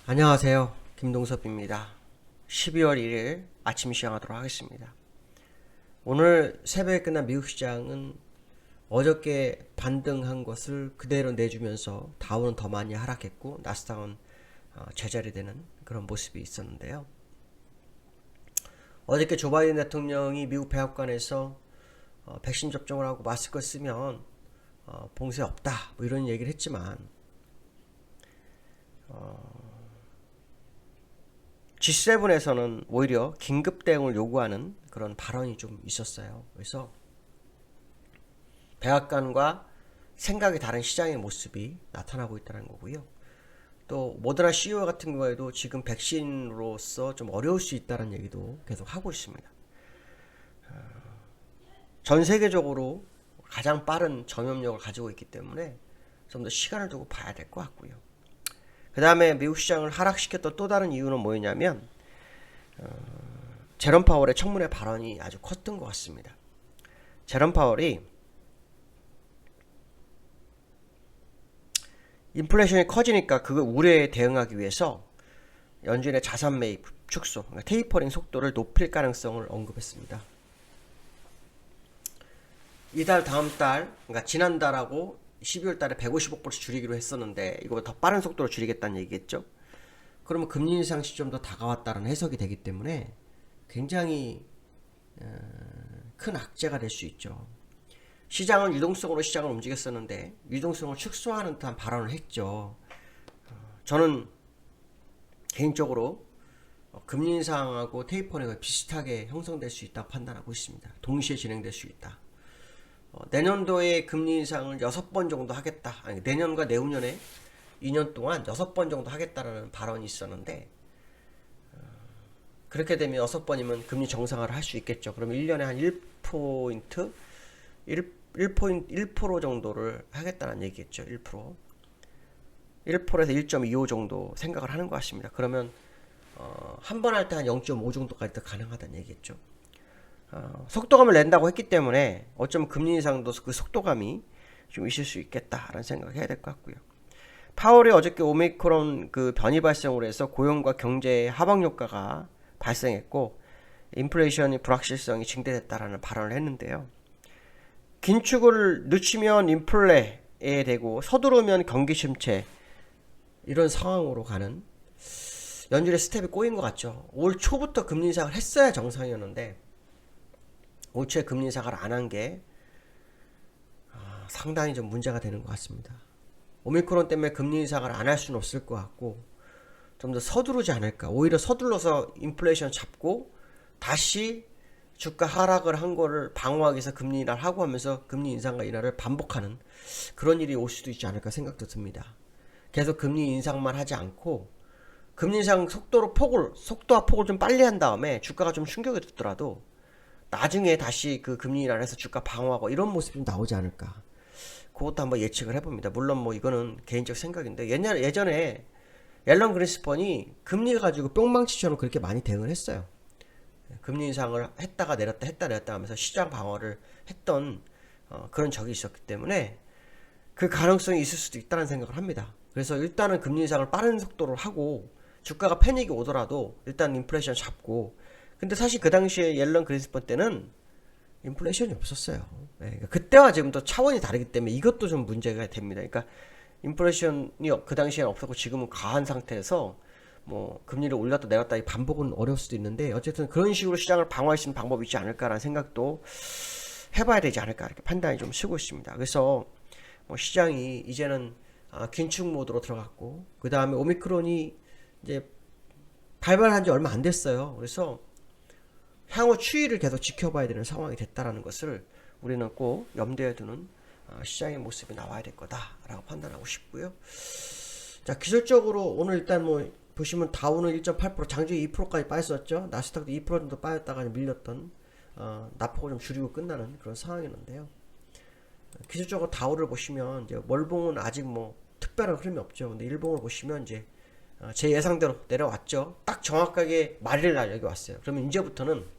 안녕하세요. 김동섭입니다. 12월 1일 아침 시작하도록 하겠습니다. 오늘 새벽에 끝난 미국 시장은 어저께 반등한 것을 그대로 내주면서 다우는 더 많이 하락했고 나스닥은 제자리되는 그런 모습이 있었는데요. 어저께 조 바이든 대통령이 미국 백악관에서 백신 접종을 하고 마스크를 쓰면 봉쇄 없다 뭐 이런 얘기를 했지만 G7에서는 오히려 긴급 대응을 요구하는 그런 발언이 좀 있었어요. 그래서 백악관과 생각이 다른 시장의 모습이 나타나고 있다는 거고요. 또 모더나 CEO 같은 경우에도 지금 백신으로서 좀 어려울 수 있다는 얘기도 계속 하고 있습니다. 전 세계적으로 가장 빠른 전염력을 가지고 있기 때문에 좀 더 시간을 두고 봐야 될 것 같고요. 그 다음에 미국 시장을 하락시켰던 또 다른 이유는 뭐였냐면 제롬 파월의 청문회 발언이 아주 컸던 것 같습니다. 제롬 파월이 인플레이션이 커지니까 그 우려에 대응하기 위해서 연준의 자산 매입 축소, 그러니까 테이퍼링 속도를 높일 가능성을 언급했습니다. 이달 다음 달, 그러니까 지난달하고 12월 달에 150억불씩 줄이기로 했었는데 이거보다 더 빠른 속도로 줄이겠다는 얘기겠죠. 그러면 금리 인상 시점도 다가왔다는 해석이 되기 때문에 굉장히 큰 악재가 될 수 있죠. 시장은 유동성으로 시장을 움직였었는데 유동성을 축소하는 듯한 발언을 했죠. 저는 개인적으로 금리 인상하고 테이퍼링이 비슷하게 형성될 수 있다고 판단하고 있습니다. 동시에 진행될 수 있다. 내년도에 금리 인상을 6번 정도 하겠다. 아니, 내년과 내후년에 2년 동안 6번 정도 하겠다라는 발언이 있었는데 그렇게 되면 6번이면 금리 정상화를 할 수 있겠죠. 그러면 1년에 한 1포인트 1% 정도를 하겠다는 얘기겠죠. 1%에서 1.25 정도 생각을 하는 것 같습니다. 그러면 한 번 할 때 한 0.5 정도까지도 가능하다는 얘기겠죠. 속도감을 낸다고 했기 때문에 어쩌면 금리 인상도 그 속도감이 좀 있을 수 있겠다라는 생각을 해야 될 것 같고요. 파월이 어저께 오미크론 그 변이 발생으로 해서 고용과 경제의 하방 효과가 발생했고 인플레이션이 불확실성이 증대됐다라는 발언을 했는데요. 긴축을 늦추면 인플레에 되고 서두르면 경기 침체 이런 상황으로 가는 연준의 스텝이 꼬인 것 같죠. 올 초부터 금리 인상을 했어야 정상이었는데 올 초에 금리 인상을 안 한 게 상당히 좀 문제가 되는 것 같습니다. 오미크론 때문에 금리 인상을 안 할 수는 없을 것 같고 좀 더 서두르지 않을까. 오히려 서둘러서 인플레이션 잡고 다시 주가 하락을 한 거를 방어하기 위해서 금리 인하를 하고 하면서 금리 인상과 인하를 반복하는 그런 일이 올 수도 있지 않을까 생각도 듭니다. 계속 금리 인상만 하지 않고 금리 인상 속도와 폭을 좀 빨리 한 다음에 주가가 좀 충격이 됐더라도 나중에 다시 그 금리 인하를 해서 주가 방어하고 이런 모습이 좀 나오지 않을까. 그것도 한번 예측을 해봅니다. 물론 뭐 이거는 개인적 생각인데 예전에 앨런 그린스펀이 금리 가지고 뿅망치처럼 그렇게 많이 대응을 했어요. 금리 인상을 했다가 내렸다 하면서 시장 방어를 했던 그런 적이 있었기 때문에 그 가능성이 있을 수도 있다는 생각을 합니다. 그래서 일단은 금리 인상을 빠른 속도로 하고 주가가 패닉이 오더라도 일단 인플레이션 잡고 근데 사실 그 당시에 앨런 그린스펀 때는 인플레이션이 없었어요. 네, 그러니까 그때와 지금 또 차원이 다르기 때문에 이것도 좀 문제가 됩니다. 그러니까 인플레이션이 그 당시에는 없었고 지금은 과한 상태에서 뭐 금리를 올렸다 내렸다 이 반복은 어려울 수도 있는데 어쨌든 그런 식으로 시장을 방어할 수 있는 방법이 있지 않을까라는 생각도 해봐야 되지 않을까 이렇게 판단이 좀 쓰고 있습니다. 그래서 뭐 시장이 이제는 긴축 모드로 들어갔고 그 다음에 오미크론이 이제 발발한 지 얼마 안 됐어요. 그래서 향후 추이를 계속 지켜봐야 되는 상황이 됐다라는 것을 우리는 꼭 염두에 두는 시장의 모습이 나와야 될 거다라고 판단하고 싶고요. 자, 기술적으로 오늘 일단 뭐 보시면 다우는 1.8% 장중에 2%까지 빠졌었죠. 나스닥도 2% 정도 빠졌다가 밀렸던 낙폭을 좀 줄이고 끝나는 그런 상황이었는데요. 기술적으로 다우를 보시면 이제 월봉은 아직 뭐 특별한 흐름이 없죠. 근데 일봉을 보시면 이제 제 예상대로 내려왔죠. 딱 정확하게 말일 날 여기 왔어요. 그러면 이제부터는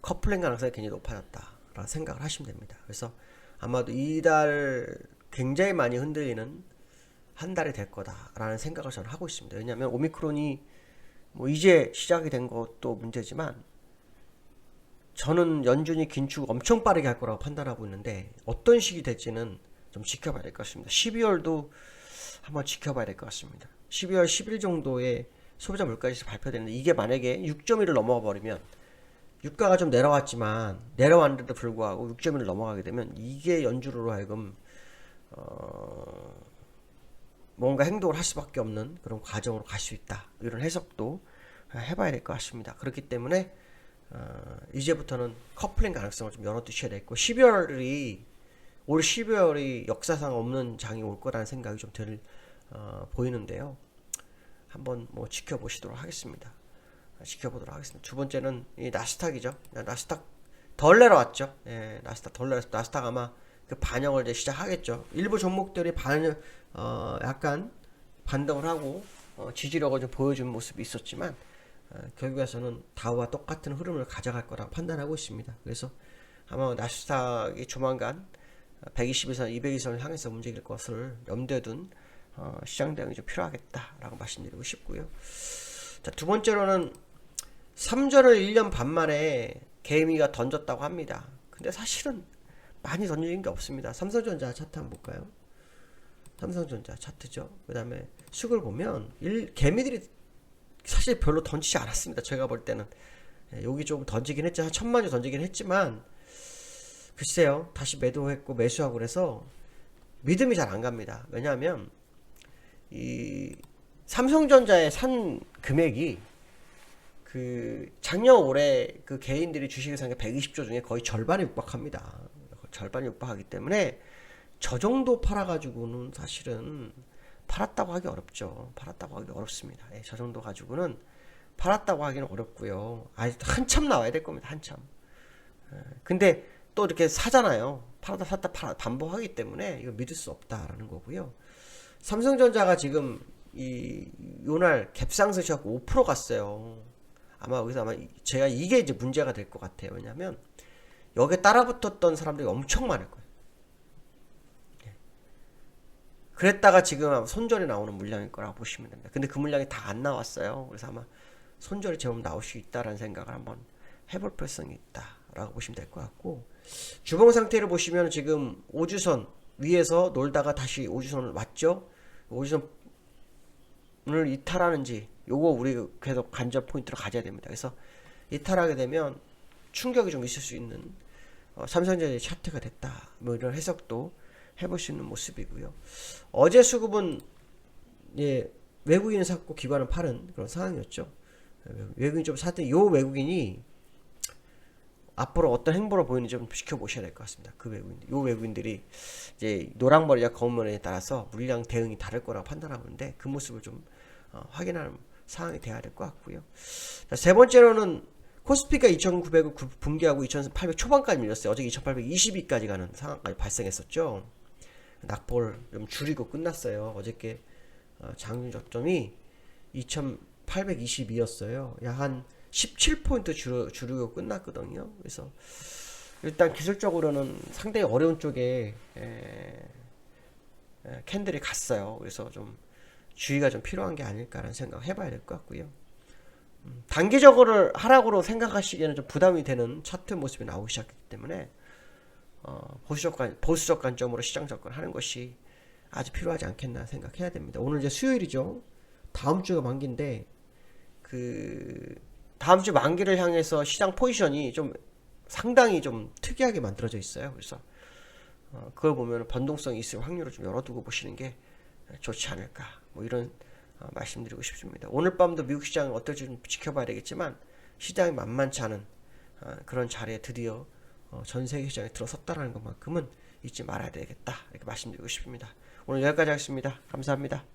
커플링 가능성이 굉장히 높아졌다라는 생각을 하시면 됩니다. 그래서 아마도 이달 굉장히 많이 흔들리는 한 달이 될 거다라는 생각을 저는 하고 있습니다. 왜냐하면 오미크론이 뭐 이제 시작이 된 것도 문제지만 저는 연준이 긴축 엄청 빠르게 할 거라고 판단하고 있는데 어떤 식이 될지는 좀 지켜봐야 될 것 같습니다. 12월도 한번 지켜봐야 될 것 같습니다. 12월 10일 정도에 소비자 물가지수 발표되는데 이게 만약에 6.1을 넘어가 버리면 유가가 좀 내려왔지만 내려왔는데도 불구하고 6.1을 넘어가게 되면 이게 연준으로 하여금 뭔가 행동을 할 수밖에 없는 그런 과정으로 갈 수 있다. 이런 해석도 해봐야 될 것 같습니다. 그렇기 때문에 이제부터는 커플링 가능성을 좀 열어두셔야 되겠고 올 12월이 역사상 없는 장이 올 거라는 생각이 좀 보이는데요. 한번 뭐 지켜보도록 하겠습니다. 두 번째는 이 나스닥이죠. 나스닥 덜 내려왔죠. 예, 나스닥 덜 내려왔습니다. 나스닥 아마 그 반영을 이제 시작하겠죠. 일부 종목들이 약간 반등을 하고 지지력을 좀 보여준 모습이 있었지만 결국에서는 다우와 똑같은 흐름을 가져갈 거라고 판단하고 있습니다. 그래서 아마 나스닥이 조만간 120일선, 200일선을 향해서 움직일 것을 염두에 둔 시장 대응이 좀 필요하겠다라고 말씀드리고 싶고요. 자, 두 번째로는 삼전을 1년 반 만에 개미가 던졌다고 합니다. 근데 사실은 많이 던진 게 없습니다. 삼성전자 차트 한번 볼까요? 삼성전자 차트죠. 그 다음에 수급을 보면 개미들이 사실 별로 던지지 않았습니다. 제가 볼 때는 여기 좀 던지긴 했죠. 한 1000만 주 던지긴 했지만 글쎄요, 다시 매도했고 매수하고 그래서 믿음이 잘 안 갑니다. 왜냐하면 이 삼성전자의 산 금액이 그 작년 올해 그 개인들이 주식을 산 게 120조 중에 거의 절반에 육박합니다. 절반에 육박하기 때문에 저 정도 팔아가지고는 사실은 팔았다고 하기 어렵죠. 팔았다고 하기 어렵습니다. 예, 저 정도 가지고는 팔았다고 하기는 어렵고요. 아직 한참 나와야 될 겁니다. 한참. 근데 또 이렇게 사잖아요. 팔았다 샀다 반복하기 때문에 이거 믿을 수 없다라는 거고요. 삼성전자가 지금 요날 갭상승하고 5% 갔어요. 아마 제가 이게 이제 문제가 될 것 같아요. 왜냐면 여기에 따라붙었던 사람들이 엄청 많을 거예요. 그랬다가 지금 손절이 나오는 물량일 거라고 보시면 됩니다. 근데 그 물량이 다 안 나왔어요. 그래서 아마 손절이 제법 나올 수 있다라는 생각을 한번 해볼 필요성이 있다라고 보시면 될 것 같고, 주봉 상태를 보시면 지금 5주선 위에서 놀다가 다시 5주선을 왔죠. 5주선을 이탈하는지 요거 우리 계속 관전 포인트로 가져야 됩니다. 그래서 이탈하게 되면 충격이 좀 있을 수 있는 삼성전자의 차트가 됐다. 뭐 이런 해석도 해볼 수 있는 모습이고요. 어제 수급은 외국인을 샀고 기관은 팔은 그런 상황이었죠. 외국인이 좀 사든 요 외국인이 앞으로 어떤 행보를 보이는지 좀 지켜보셔야 될 것 같습니다. 요 외국인들이 이제 노랑머리와 검은머리에 따라서 물량 대응이 다를 거라고 판단하고 있는데 그 모습을 좀 확인하는 상황이 돼야 될 것 같고요. 자, 세 번째로는 코스피가 2,900을 붕괴하고 2,800 초반까지 밀렸어요. 어제 2,822까지 가는 상황까지 발생했었죠. 낙폭을 좀 줄이고 끝났어요. 어저께 장중 저점이 2,822였어요. 약 한 17포인트 줄이고 끝났거든요. 그래서 일단 기술적으로는 상당히 어려운 쪽에 캔들이 갔어요. 그래서 좀 주의가 좀 필요한 게 아닐까라는 생각을 해봐야 될 것 같고요. 단기적으로 하락으로 생각하시기에는 좀 부담이 되는 차트 모습이 나오기 시작했기 때문에 보수적 관점으로 시장 접근하는 것이 아주 필요하지 않겠나 생각해야 됩니다. 오늘 이제 수요일이죠. 다음 주가 만기인데 다음 주 만기를 향해서 시장 포지션이 좀 상당히 좀 특이하게 만들어져 있어요. 그래서 그걸 보면 변동성이 있을 확률을 좀 열어두고 보시는 게 좋지 않을까. 뭐 이런 말씀드리고 싶습니다. 오늘 밤도 미국 시장 어떨지 좀 지켜봐야 되겠지만 시장이 만만치 않은 그런 자리에 드디어 전 세계 시장에 들어섰다는 것만큼은 잊지 말아야 되겠다. 이렇게 말씀드리고 싶습니다. 오늘 여기까지 하겠습니다. 감사합니다.